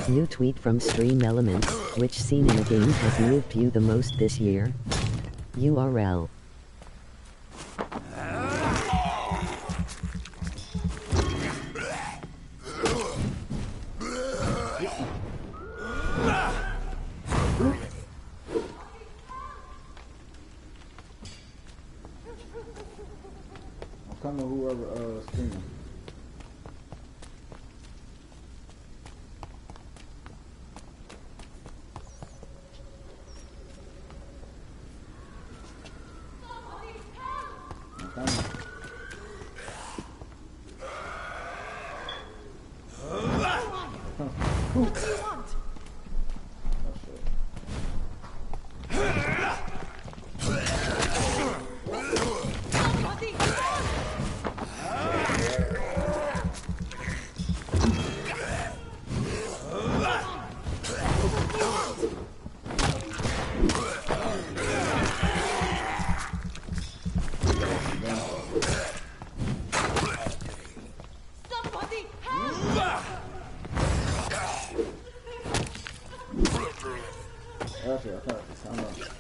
New tweet from Stream Elements. Which scene in the game has moved you the most this year? URL. I'm coming to whoever streaming. What do you want? Actually, I thought it sounded like...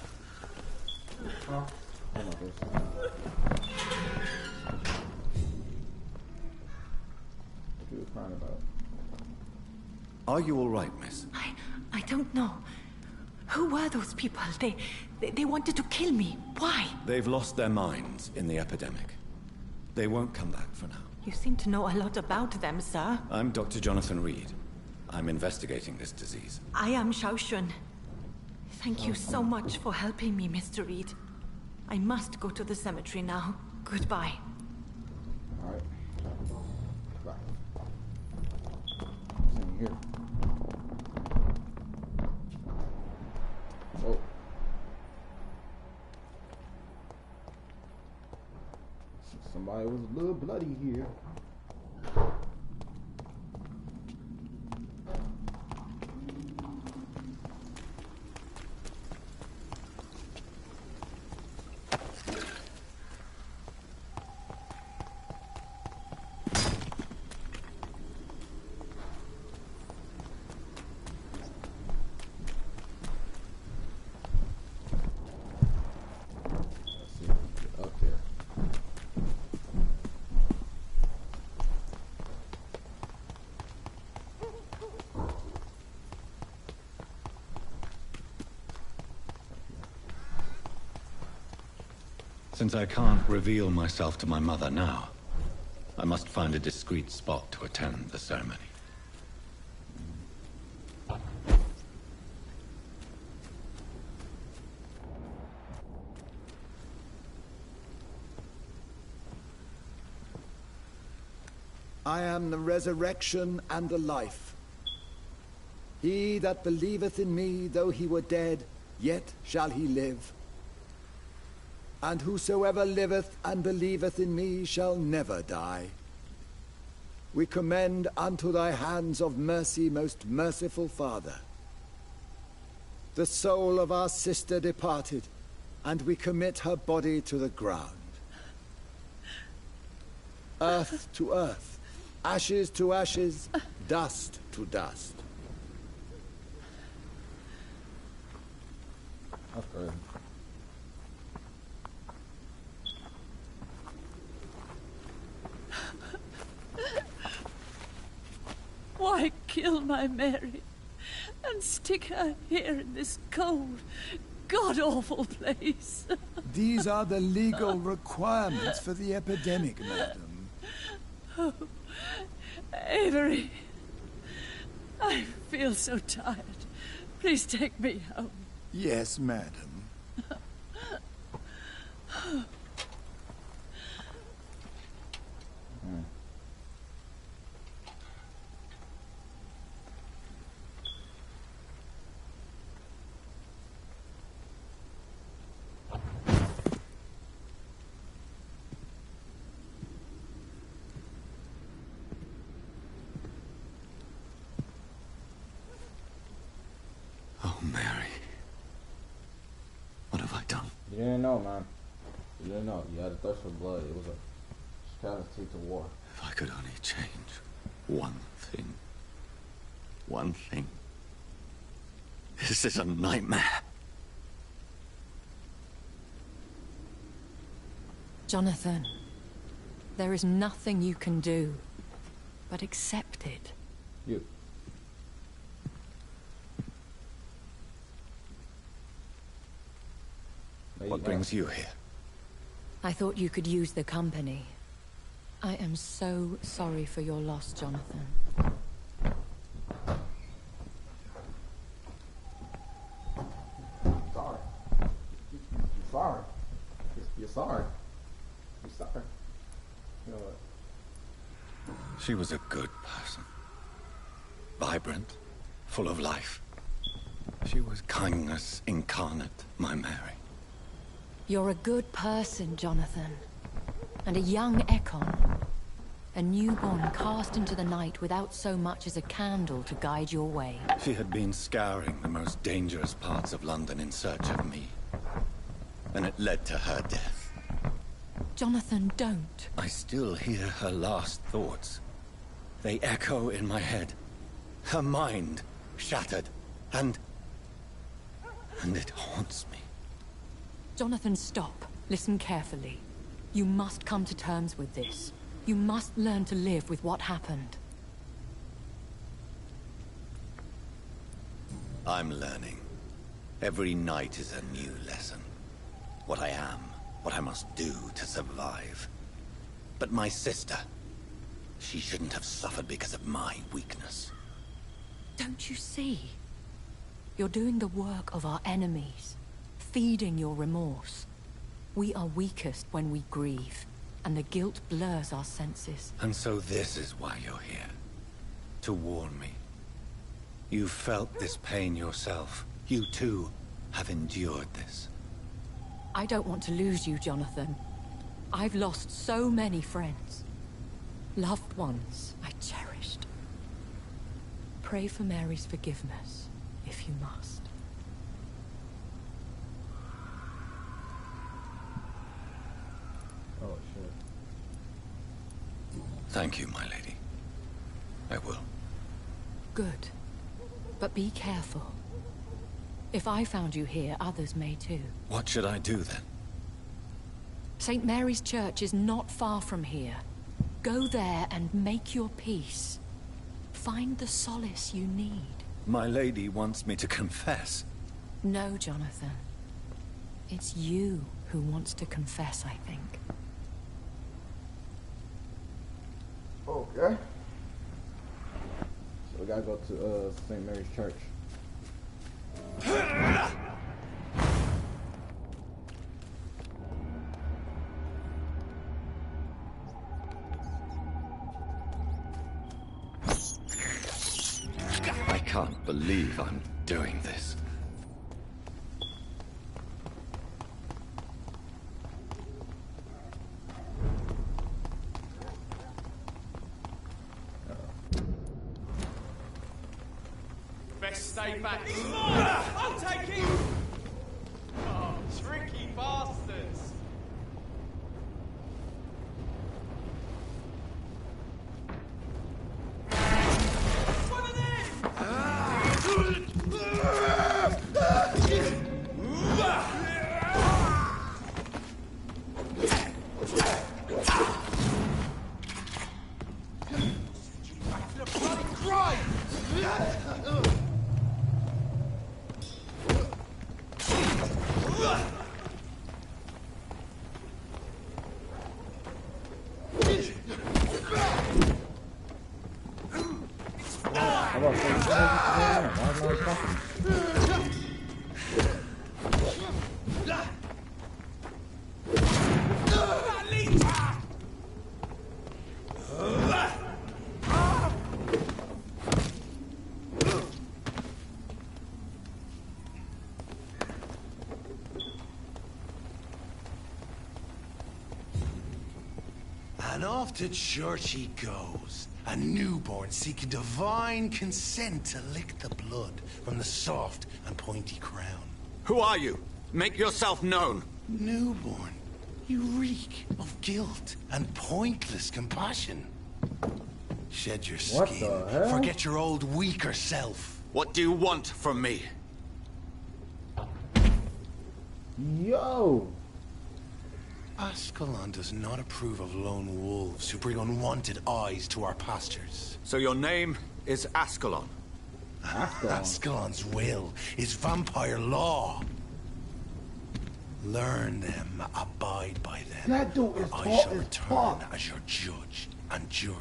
Huh? Oh my gosh. What you were crying about? Are you all right, miss? I don't know. Who were those people? They wanted to kill me. Why? They've lost their minds in the epidemic. They won't come back for now. You seem to know a lot about them, sir. I'm Dr. Jonathan Reed. I'm investigating this disease. I am Xiaoxun. Thank you so much for helping me, Mr. Reed. I must go to the cemetery now. Goodbye. Alright. Bye. Same here. Oh. Somebody was a little bloody here. Since I can't reveal myself to my mother now, I must find a discreet spot to attend the ceremony. I am the resurrection and the life. He that believeth in me, though he were dead, yet shall he live. And whosoever liveth and believeth in me shall never die. We commend unto thy hands of mercy, most merciful Father, the soul of our sister departed, and we commit her body to the ground. Earth to earth, ashes to ashes, dust to dust. That's crazy. kill my Mary and stick her here in this cold, god-awful place. These are the legal requirements for the epidemic, madam. Oh, Avery, I feel so tired. Please take me home. Yes, madam. Oh, Mary. What have I done? You didn't know, man. You didn't know. You had a thirst for blood. It was a casualty to war. If I could only change one thing. One thing. This is a nightmare. Jonathan, there is nothing you can do but accept it. You. What brings you here? I thought you could use the company. I am so sorry for your loss, Jonathan. Sorry. You're sorry. You're sorry. You're sorry. You know what? She was a good person. Vibrant, full of life. She was kindness incarnate, my Mary. You're a good person, Jonathan. And a young Ekon. A newborn cast into the night without so much as a candle to guide your way. She had been scouring the most dangerous parts of London in search of me. And it led to her death. Jonathan, don't. I still hear her last thoughts. They echo in my head. Her mind shattered, and it haunts me. Jonathan, stop. Listen carefully. You must come to terms with this. You must learn to live with what happened. I'm learning. Every night is a new lesson. What I am, what I must do to survive. But my sister, she shouldn't have suffered because of my weakness. Don't you see? You're doing the work of our enemies. Feeding your remorse. We are weakest when we grieve, and the guilt blurs our senses. And so this is why you're here. To warn me. You felt this pain yourself. You too have endured this. I don't want to lose you, Jonathan. I've lost so many friends. Loved ones I cherished. Pray for Mary's forgiveness, if you must. Oh, shit. Thank you, my lady. I will. Good. But be careful. If I found you here, others may too. What should I do then? St. Mary's Church is not far from here. Go there and make your peace. Find the solace you need. My lady wants me to confess. No, Jonathan. It's you who wants to confess, I think. Okay. So we gotta go to St. Mary's Church. I can't believe I'm doing this. Best stay back. I'll take it! Oh, tricky bastards! One of them! Back to the bloody grind! Why is nobody talking? And off to church he goes, a newborn seeking divine consent to lick the blood from the soft and pointy crown. Who are you? Make yourself known. Newborn, you reek of guilt and pointless compassion. Shed your What skin, the hell? forget your old weaker self. What do you want from me? Yo! Ascalon does not approve of lone wolves who bring unwanted eyes to our pastures. So your name is Ascalon. Ascalon's will is vampire law. Learn them, abide by them. That dude is or I tall shall as return fuck. as your judge and jury.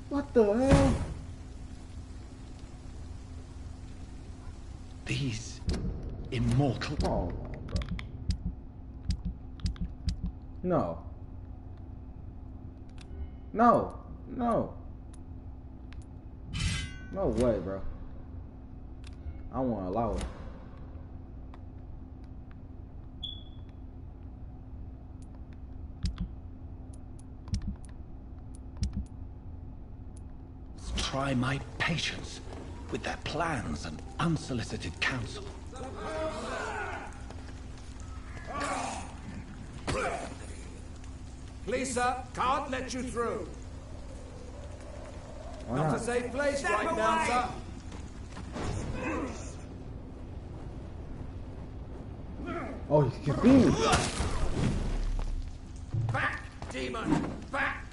What the hell? These immortal. Oh, no. No. No. No way, bro. I won't allow it. Try my patience with their plans and unsolicited counsel. Please, sir, can't let you through. Why Not a not? safe place right now, sir. Oh, he's confused. Back, demon! Back!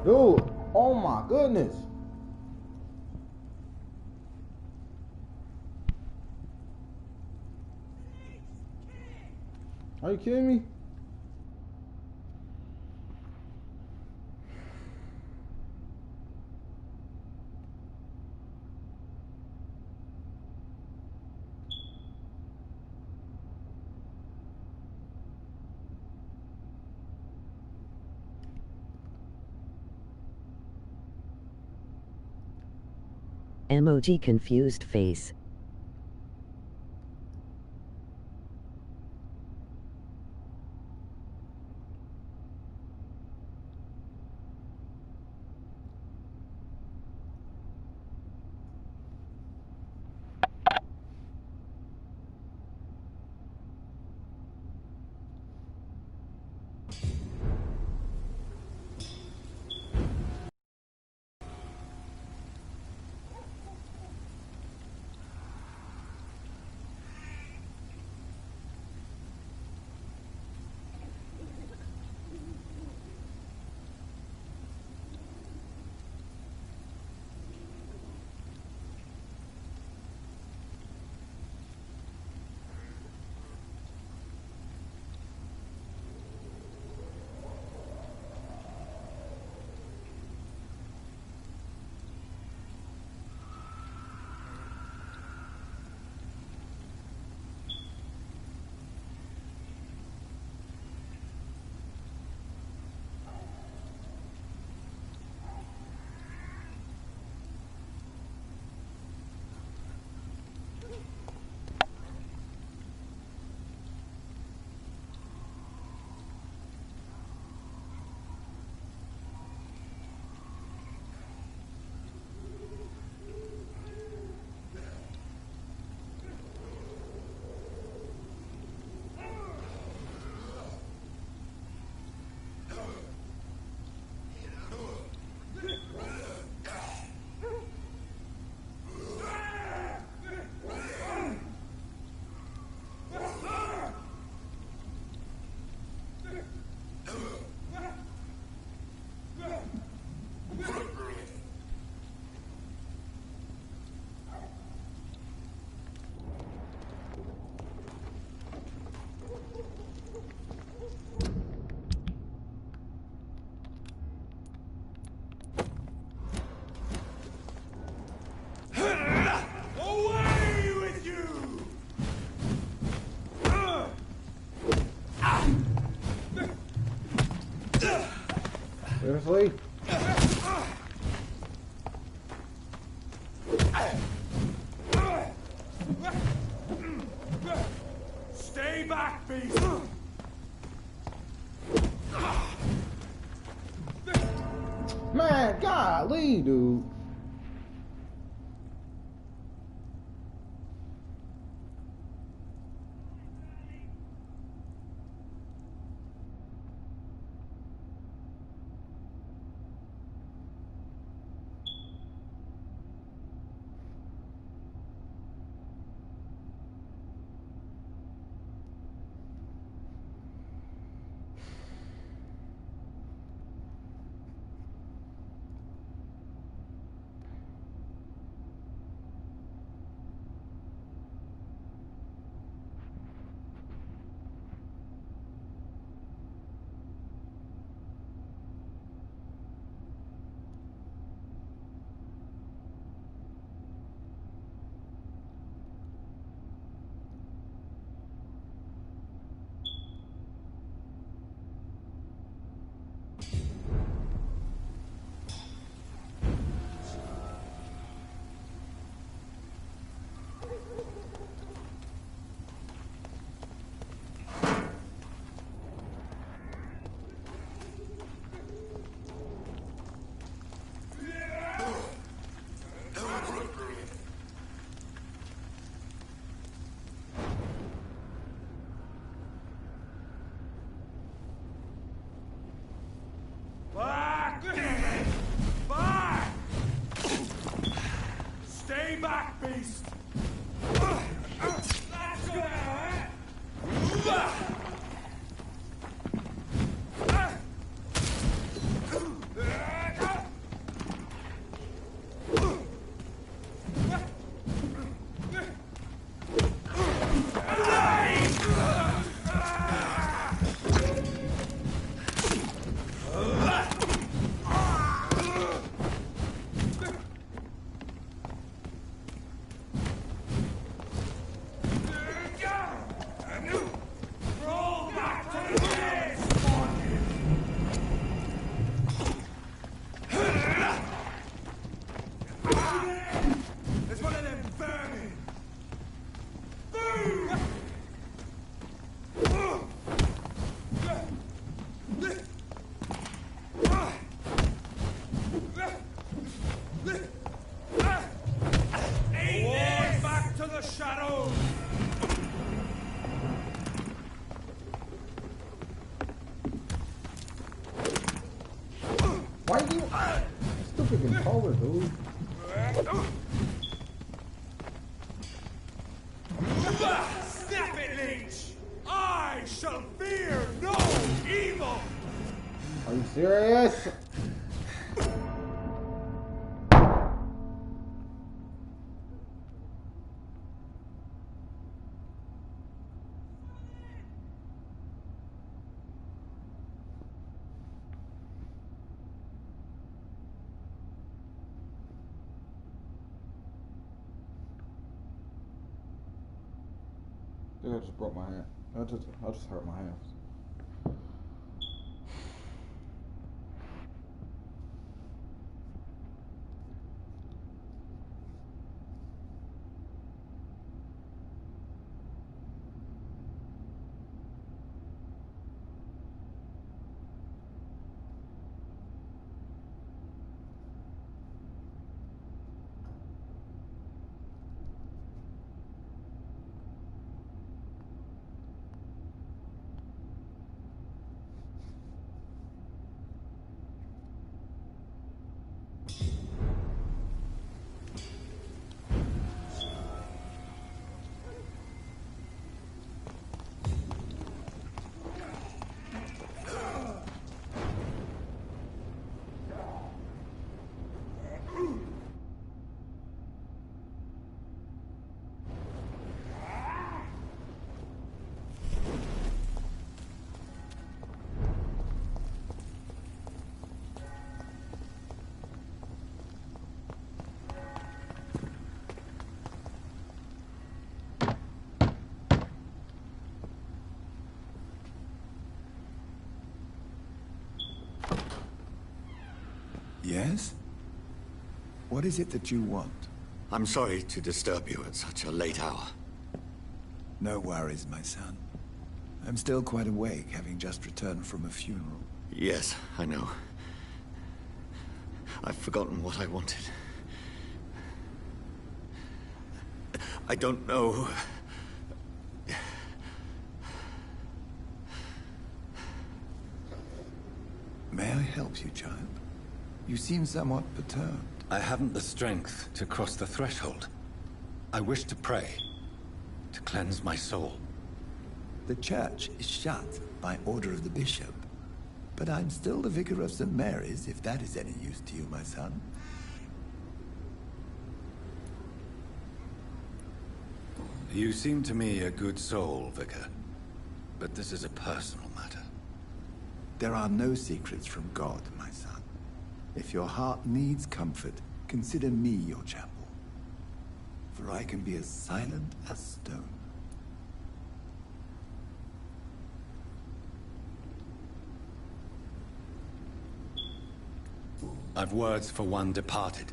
Dude, oh my goodness. Are you kidding me? Emoji confused face. way. Stay back, beast! Man, golly, dude. Back! Back! Stay back, beast! Let's go! There's one of them vermin! Aim back to the shadows! Why you stupid controller, dude? Snap it, leech! I shall fear no evil! Are you serious? I just broke my hand. I just hurt my hands. What is it that you want? I'm sorry to disturb you at such a late hour. No worries, my son. I'm still quite awake, having just returned from a funeral. Yes, I know. I've forgotten what I wanted. I don't know. May I help you, child? You seem somewhat perturbed. I haven't the strength to cross the threshold. I wish to pray, to cleanse my soul. The church is shut by order of the bishop. But I'm still the vicar of St. Mary's, if that is any use to you, my son. You seem to me a good soul, Vicar. But this is a personal matter. There are no secrets from God, my son. If your heart needs comfort, consider me your chapel. For I can be as silent as stone. I've words for one departed.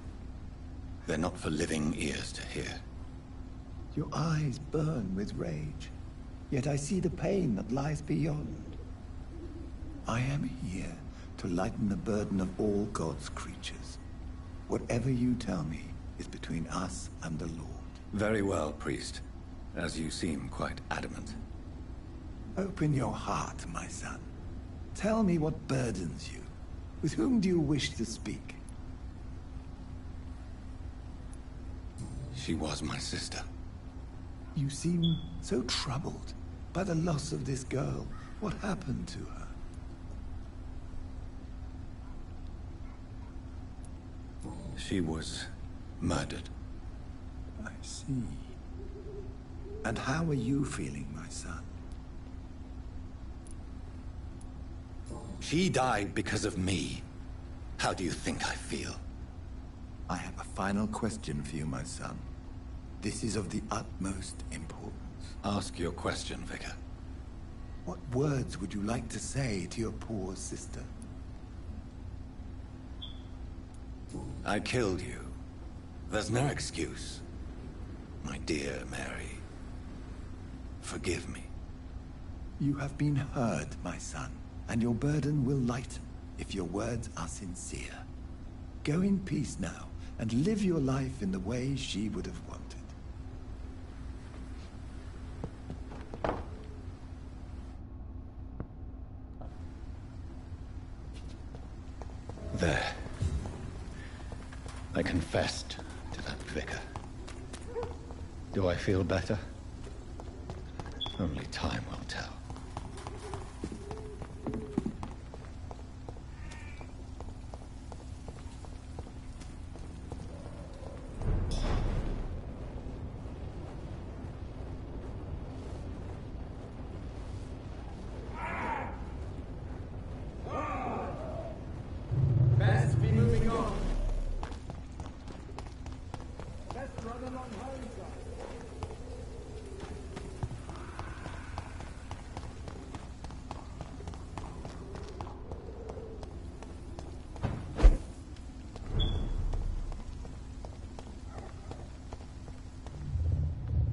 They're not for living ears to hear. Your eyes burn with rage, yet I see the pain that lies beyond. I am here to lighten the burden of all God's creatures. Whatever you tell me is between us and the Lord. Very well, priest. As you seem quite adamant. Open your heart, my son. Tell me what burdens you. With whom do you wish to speak? She was my sister. You seem so troubled by the loss of this girl. What happened to her? She was murdered. I see. And how are you feeling, my son? She died because of me. How do you think I feel? I have a final question for you, my son. This is of the utmost importance. Ask your question, Vicar. What words would you like to say to your poor sister? I killed you. There's no excuse. My dear Mary, forgive me. You have been heard, my son, and your burden will lighten if your words are sincere. Go in peace now, and live your life in the way she would have wanted. There. I confessed to that vicar. Do I feel better? Only time will tell. Best be moving on. Best run along Hindsight.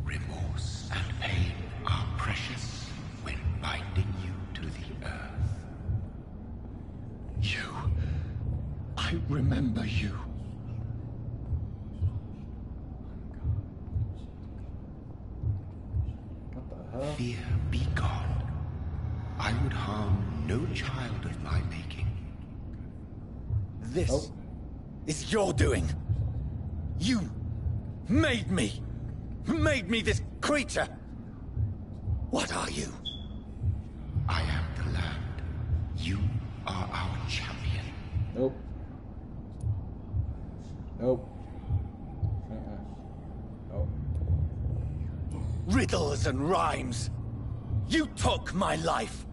Remorse and pain are precious when binding you to the earth. I remember you. What the hell? Fear be gone. I would harm no child of my making. This is your doing. You made me this creature. What are you? I am the land. You are our champion. Nope. Nope. Nope. Riddles and rhymes. You took my life.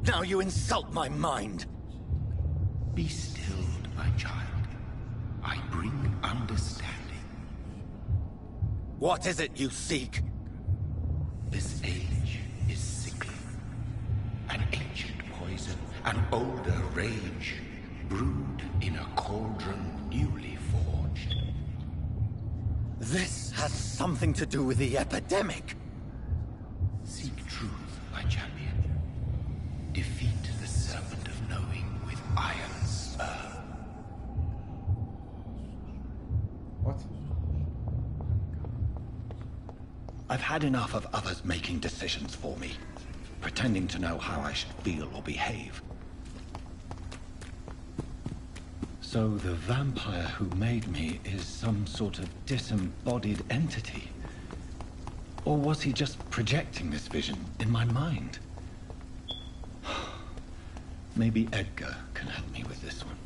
Now you insult my mind. Be stilled, my child. I bring understanding. What is it you seek? This age is sickly. An ancient poison, an older rage, brewed in a cauldron newly forged. something to do with the epidemic. Seek truth, my champion. Defeat the serpent of knowing with iron spur. What? I've had enough of others making decisions for me, pretending to know how I should feel or behave. So the vampire who made me is some sort of disembodied entity? Or was he just projecting this vision in my mind? Maybe Edgar can help me with this one.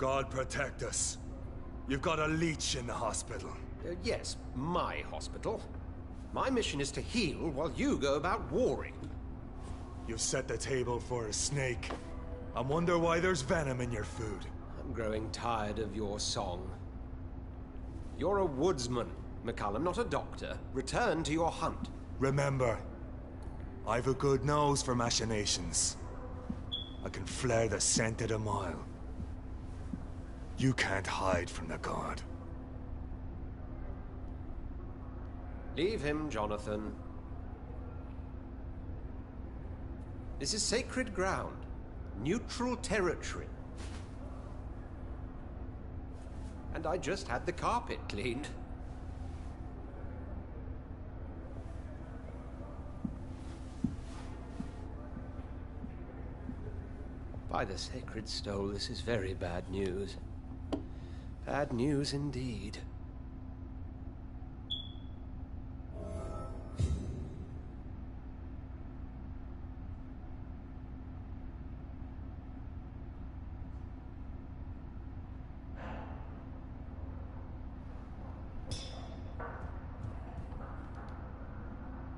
God protect us. You've got a leech in the hospital. Yes, my hospital. My mission is to heal while you go about warring. You've set the table for a snake. I wonder why there's venom in your food. I'm growing tired of your song. You're a woodsman, McCallum, not a doctor. Return to your hunt. Remember, I've a good nose for machinations. I can flare the scent at a mile. You can't hide from the god. Leave him, Jonathan. This is sacred ground. Neutral territory. And I just had the carpet cleaned. By the sacred stole, this is very bad news. Bad news indeed.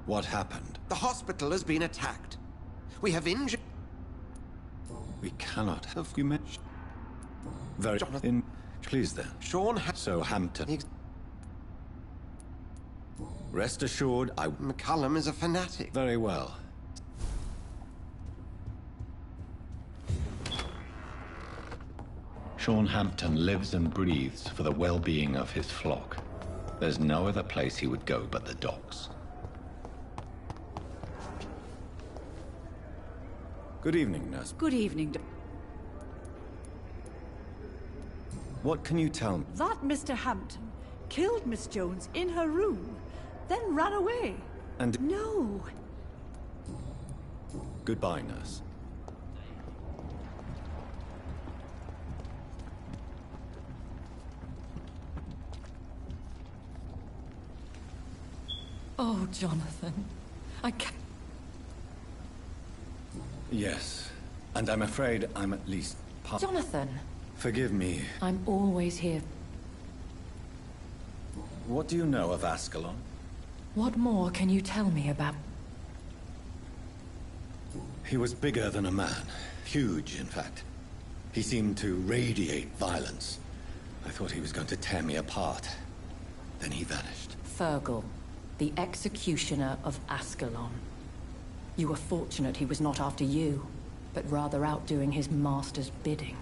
What happened? The hospital has been attacked. We have injured... We cannot have you mentioned. Very Jonathan. Please then. Sean So Hampton. Rest assured, McCallum is a fanatic. Very well. Sean Hampton lives and breathes for the well-being of his flock. There's no other place he would go but the docks. Good evening, nurse. Good evening. What can you tell me? That Mr. Hampton killed Miss Jones in her room, then ran away. And... No. Goodbye, nurse. Oh, Jonathan. I can't... Yes, and I'm afraid I'm at least part... Jonathan! Forgive me. I'm always here. What do you know of Ascalon? What more can you tell me about... He was bigger than a man. Huge, in fact. He seemed to radiate violence. I thought he was going to tear me apart. Then he vanished. Fergal, the executioner of Ascalon. You were fortunate he was not after you, but rather out doing his master's bidding.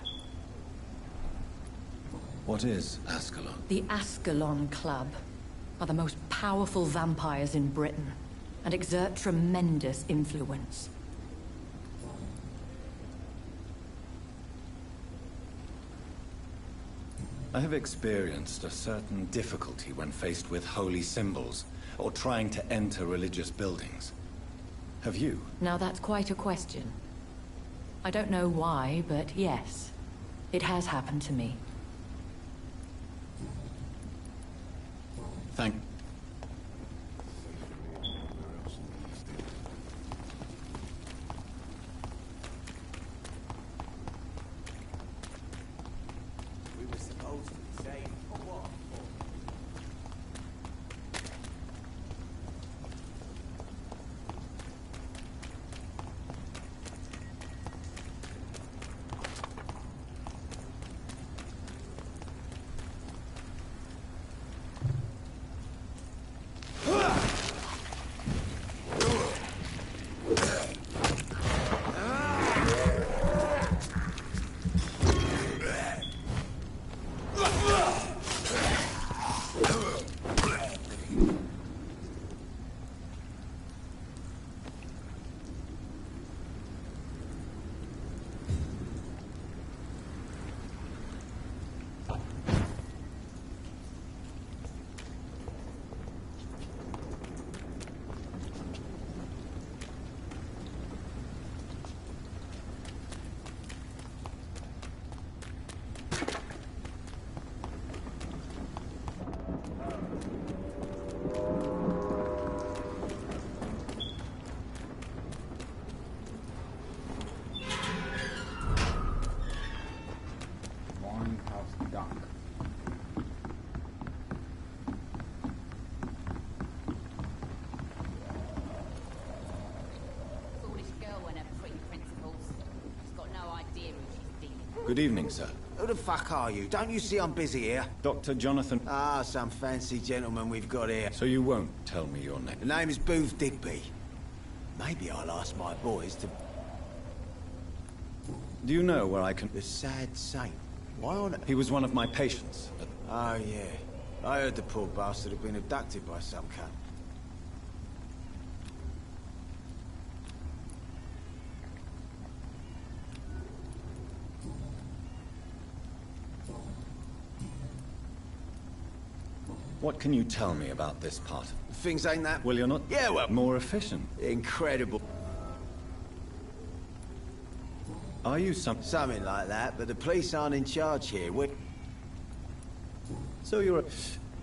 What is Ascalon? The Ascalon Club are the most powerful vampires in Britain, and exert tremendous influence. I have experienced a certain difficulty when faced with holy symbols, or trying to enter religious buildings. Have you? Now that's quite a question. I don't know why, but yes. It has happened to me. Thank... We were supposed to be safe for what? Good evening, sir. Who the fuck are you? Don't you see I'm busy here? Dr. Jonathan... Ah, some fancy gentleman we've got here. So you won't tell me your name? The name is Booth Digby. Maybe I'll ask my boys to... Do you know where I can... The Sad Saint. Why on... He was one of my patients. Oh, yeah. I heard the poor bastard had been abducted by some cunt. What can you tell me about this part? Things ain't that... Well, you're not... Yeah, well... More efficient. Incredible. Are you Something like that, but the police aren't in charge here. We're... So you're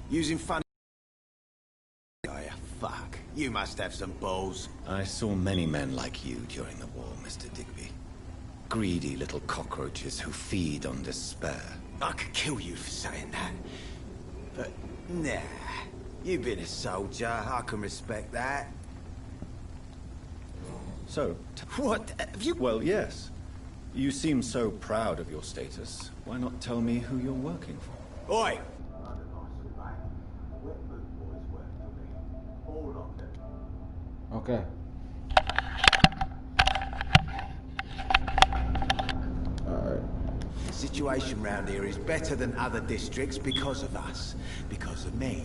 using funny... Oh, yeah, fuck. You must have some balls. I saw many men like you during the war, Mr. Digby. Greedy little cockroaches who feed on despair. I could kill you for saying that. But, nah. You've been a soldier. I can respect that. So... What? Have you... Well, yes. You seem so proud of your status. Why not tell me who you're working for? Oi! Okay. Alright. The situation round here is better than other districts because of us. Because of me.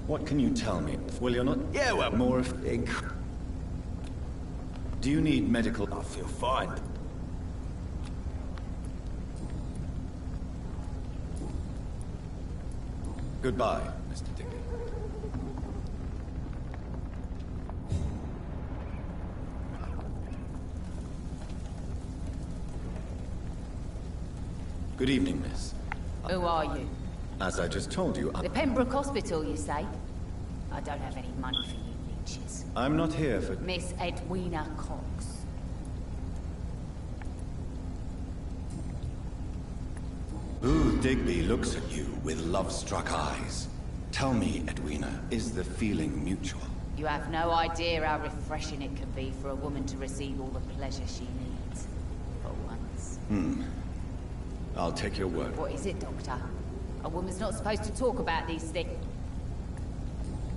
What can you tell me? Well, you're not... Yeah, well... More of... Do you need medical... I feel fine. Goodbye, Mr. Digby. Good evening, miss. Who are you? As I just told you, The Pembroke Hospital, you say? I don't have any money for you leeches. I'm not here for... Miss Edwina Cox. Booth Digby looks at you with love-struck eyes. Tell me, Edwina, is the feeling mutual? You have no idea how refreshing it can be for a woman to receive all the pleasure she needs. For once. I'll take your word. What is it, Doctor? A woman's not supposed to talk about these things.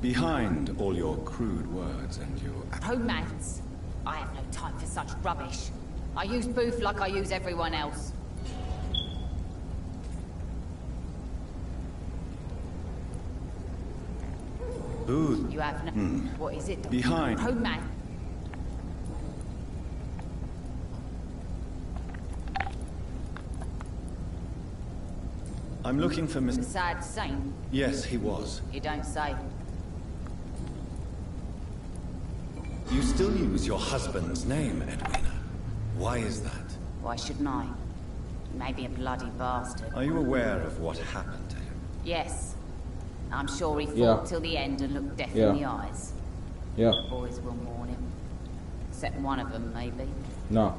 Behind all your crude words and your... Romance? I have no time for such rubbish. I use Booth like I use everyone else. Booth. You have no... What is it, Doctor? Behind... Romance? I'm looking for Mr. The Sad Saint? Yes, he was. You don't say. You still use your husband's name, Edwina. Why is that? Why shouldn't I? He may be a bloody bastard. Are you aware of what happened to him? Yes. I'm sure he fought till the end and looked death in the eyes. Yeah. The boys will mourn him. Except one of them, maybe. No.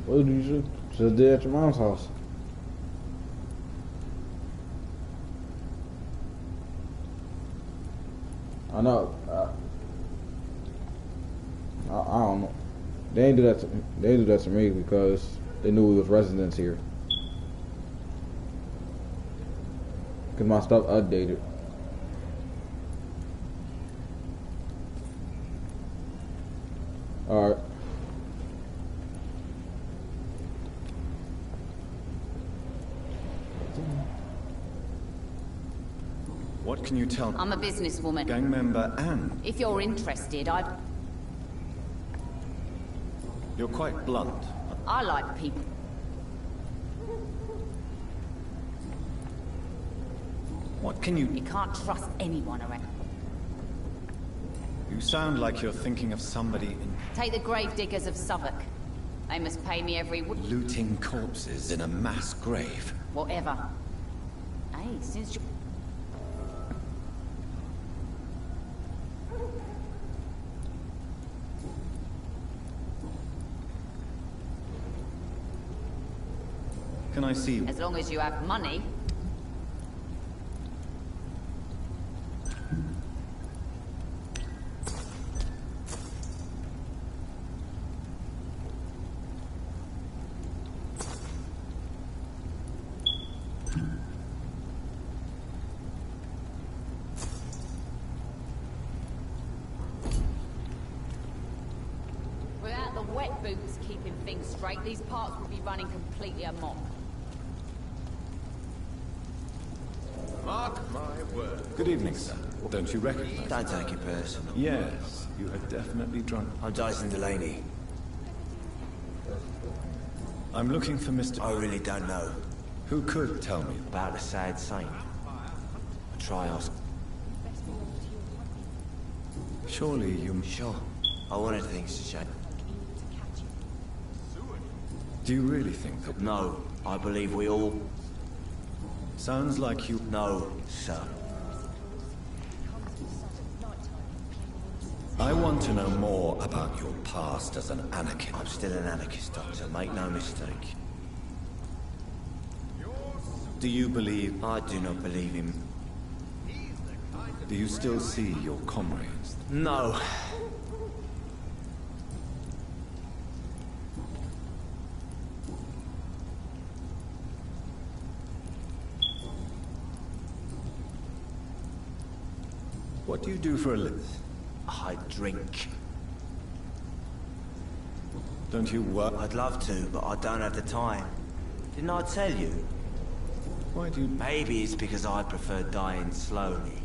What did you just did at your mom's house? I know. I don't know. They didn't do that. They didn't do that to me because they knew we was residents here. Cause my stuff updated. All right. What can you tell me? I'm a businesswoman. Gang member Anne. If you're interested, You're quite blunt. I like people. What can you... You can't trust anyone around. You sound like you're thinking of somebody in... Take the gravediggers of Southwark. They must pay me every week. Looting corpses in a mass grave. Whatever. Hey, since you... Can I see? As long as you have money. Without the wet boots keeping things straight, these parts would be running completely amok. Mark my word. Good evening, sir. Don't you recognize? Don't take it personal. Yes, you are definitely drunk. I'm Dyson Delaney. I'm looking for Mr. I really don't know. Who could tell me? About the sad saint. I try ask. Surely you... Sure. I wanted things to change. Do you really think that... No, I believe we all... Sounds like you... No, sir. I want to know more about your past as an anarchist. I'm still an anarchist, Doctor. Make no mistake. Do you believe... I do not believe him. Do you still see your comrades? No. What do you do for a living? I drink. Don't you work? I'd love to, but I don't have the time. Didn't I tell you? Why do you... Maybe it's because I prefer dying slowly.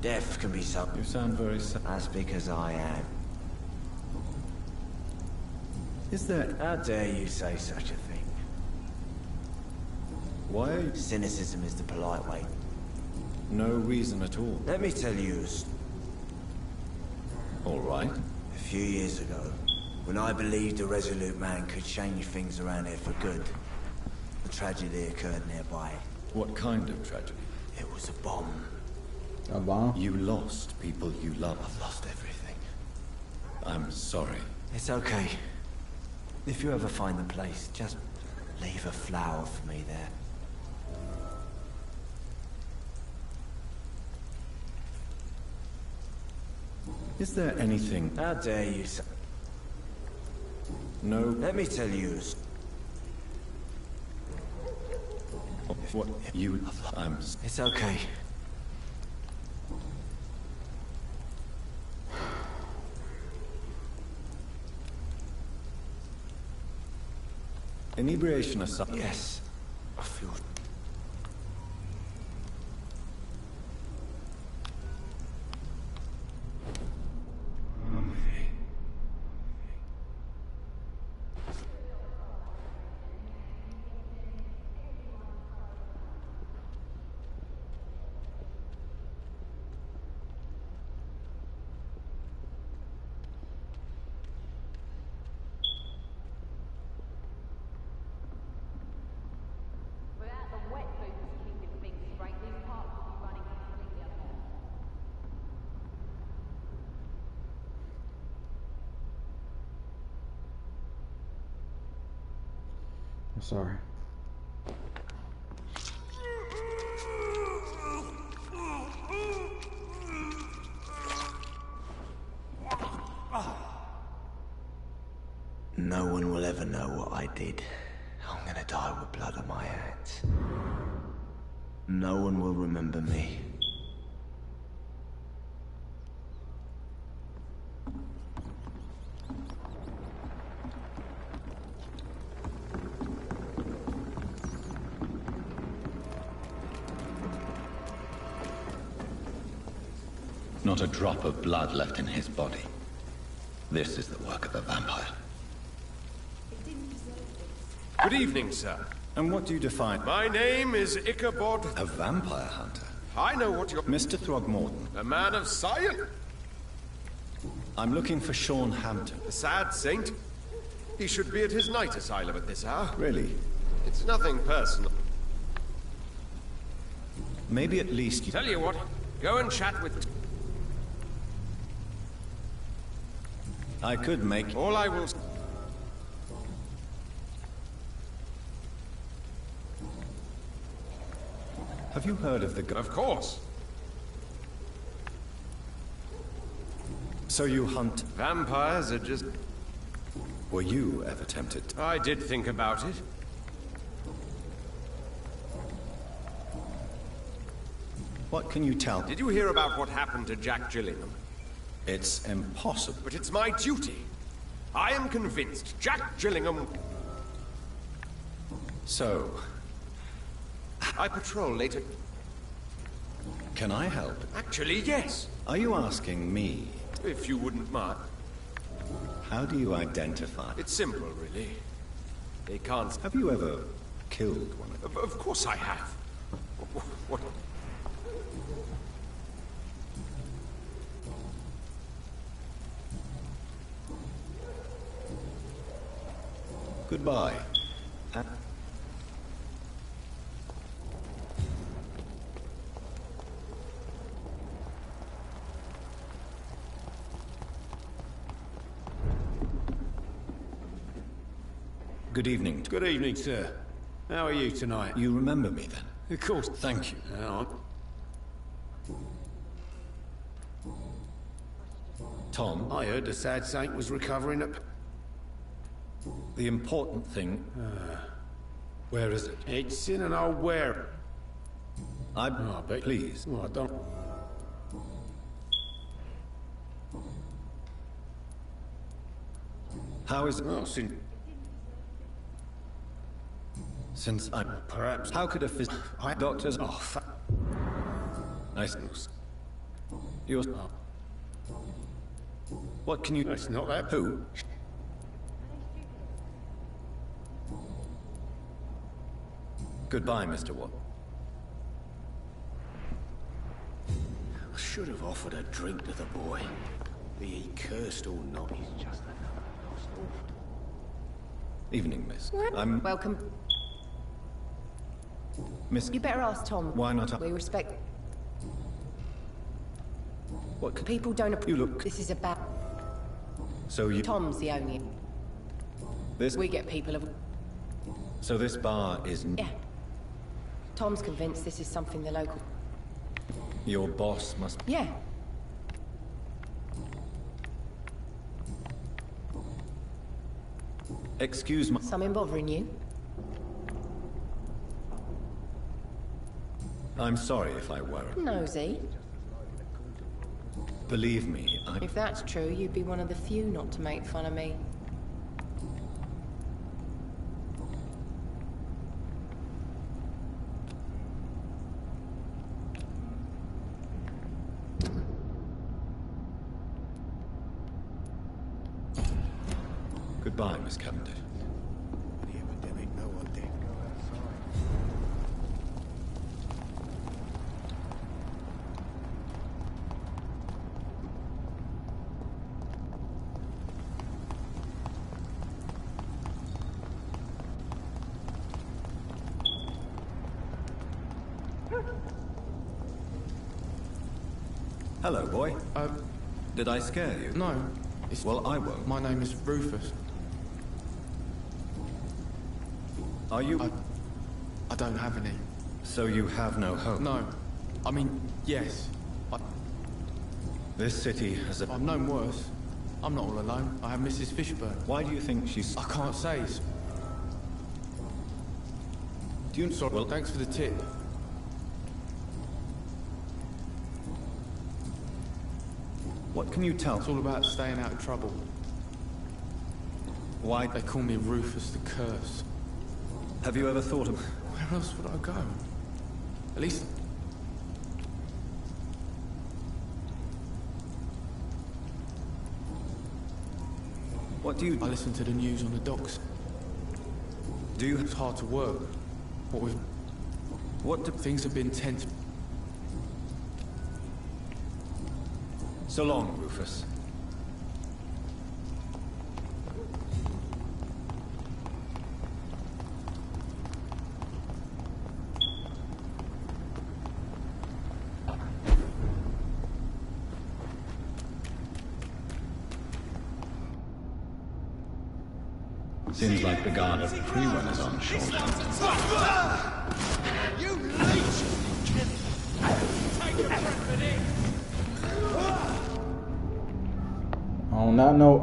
Death can be so... You sound very sad. That's because I am. Is there... How dare you say such a thing? Why are you... Cynicism is the polite way. No reason at all. Let me tell you All right. a few years ago, when I believed a resolute man could change things around here for good, a tragedy occurred nearby. What kind of tragedy? It was a bomb. A bomb? You lost people you love. I've lost everything. I'm sorry. It's okay. If you ever find the place, just leave a flower for me there. Is there anything... How dare you say... No... Let me tell you... What you... I'm... It's okay. Inebriation aside... Yes. I feel... I'm sorry. No one will ever know what I did. I'm gonna die with blood on my hands. No one will remember me. Not a drop of blood left in his body. This is the work of a vampire. Good evening, sir. And what do you define? My name is Igor. A vampire hunter? I know what you're... Mr. Throgmorton. A man of science. I'm looking for Sean Hampton. The sad saint. He should be at his night asylum at this hour. Really? It's nothing personal. Maybe at least you... Tell you what, go and chat with... I could make... All I will... Have you heard of the... Of course. So you hunt... Vampires are just... Were you ever tempted? I did think about it. What can you tell? Did you hear about what happened to Jack Gillingham? It's impossible. But it's my duty. I am convinced Jack Gillingham... So... I patrol later. Can I help? Actually, yes. Are you asking me? If you wouldn't mind. How do you identify? It's simple, really. They can't... Have you ever killed one of them? Of course I have. What? Goodbye. Good evening. Good evening, sir. How are you tonight? You remember me then? Of course. Thank you. Tom? I heard the sad saint was recovering at... The important thing... where is it? It's in an old ware. I bet. Please. Oh, I don't... How is it? Oh, since I'm... Perhaps... How could a doctor's... Oh, I see. You're... What can you... It's not that... Who? Goodbye, Mr. Watt. I should have offered a drink to the boy. Be he cursed or not, he's just another lost orphan. Evening, miss. I'm... Welcome. Miss... You better ask Tom. Why not? We respect... What could... People don't... You look... This is about... So you... Tom's the only... This... We get people of... So this bar is... Yeah. Tom's convinced this is something the local... Your boss must... Yeah. Excuse me. Something bothering you? I'm sorry if I worry. Nosy. Believe me, If that's true, you'd be one of the few not to make fun of me. Goodbye, Miss Cavendish. The epidemic, no one dare go outside. Hello, boy. Did I scare you? No. Well, I won't. My name is Rufus. Are you... I don't have any. So you have no home? No. I mean, yes. This city has a... I've known worse. I'm not all alone. I have Mrs. Fishburne. Why do you think she's... I can't say. Do you... Sorry. Well, thanks for the tip. What can you tell? It's all about staying out of trouble. Why? They call me Rufus the Curse. Have you ever thought of... Where else would I go? At least... What do you... I listen to the news on the docks. Do you... It's hard to work. What with... What do... Things have been tense. So long, Rufus. Seems like the guard of pre-Renaissance short. You leech! On that note,